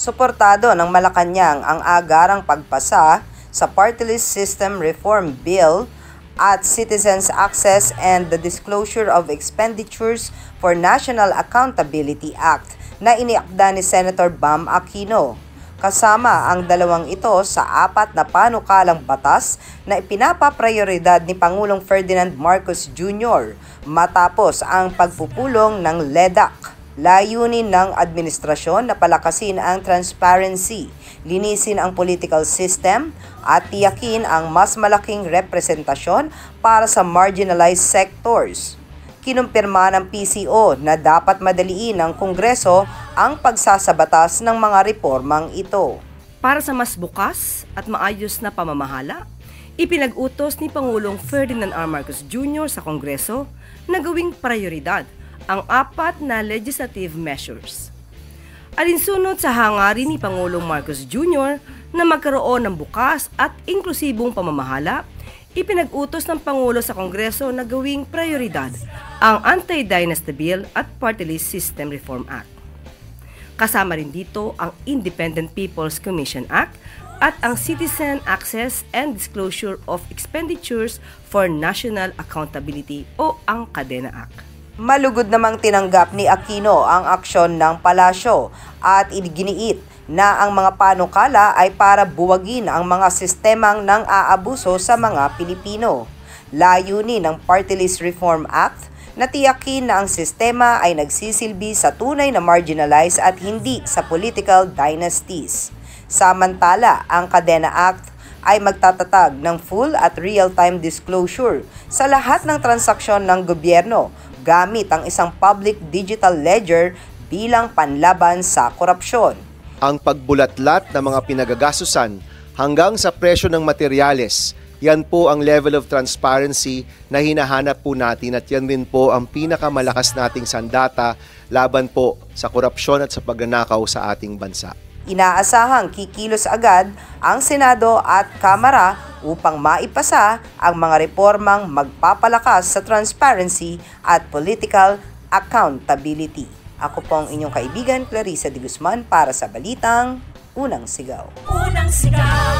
Suportado ng Malacanang ang agarang pagpasa sa Party List System Reform Bill at Citizens Access and the Disclosure of Expenditures for National Accountability Act na iniakda ni Senator Bam Aquino. Kasama ang dalawang ito sa 4 na panukalang batas na ipinapaprioridad ni Pangulong Ferdinand Marcos Jr. matapos ang pagpupulong ng LEDAC. Layunin ng administrasyon na palakasin ang transparency, linisin ang political system at tiyakin ang mas malaking representasyon para sa marginalized sectors. Kinumpirma ng PCO na dapat madaliin ng Kongreso ang pagsasabatas ng mga reformang ito. Para sa mas bukas at maayos na pamamahala, ipinag-utos ni Pangulong Ferdinand R. Marcos Jr. sa Kongreso na gawing prioridad ang 4 na legislative measures. Alinsunod sa hangarin ni Pangulong Marcos Jr. na magkaroon ng bukas at inklusibong pamamahala, ipinag-utos ng Pangulo sa Kongreso na gawing prioridad ang Anti-Dynasty Bill at Party List System Reform Act. Kasama rin dito ang Independent People's Commission Act at ang Citizen Access and Disclosure of Expenditures for National Accountability o ang Kadena Act. Malugod namang tinanggap ni Aquino ang aksyon ng palasyo at iginiit na ang mga panukala ay para buwagin ang mga sistemang nang aabuso sa mga Pilipino. Layunin ng Party List Reform Act na tiyakin na ang sistema ay nagsisilbi sa tunay na marginalized at hindi sa political dynasties. Samantala, ang Kadena Act ay magtatatag ng full at real-time disclosure sa lahat ng transaksyon ng gobyerno gamit ang isang public digital ledger bilang panlaban sa korupsyon. Ang pagbulatlat ng mga pinagagastusan hanggang sa presyo ng materyales, yan po ang level of transparency na hinahanap po natin at yan din po ang pinakamalakas nating sandata laban po sa korupsyon at sa pagnanakaw sa ating bansa. Inaasahang kikilos agad ang Senado at Kamara upang maipasa ang mga reformang magpapalakas sa transparency at political accountability. Ako po ang inyong kaibigan, Clarissa de Guzman, para sa Balitang Unang Sigaw. Unang Sigaw.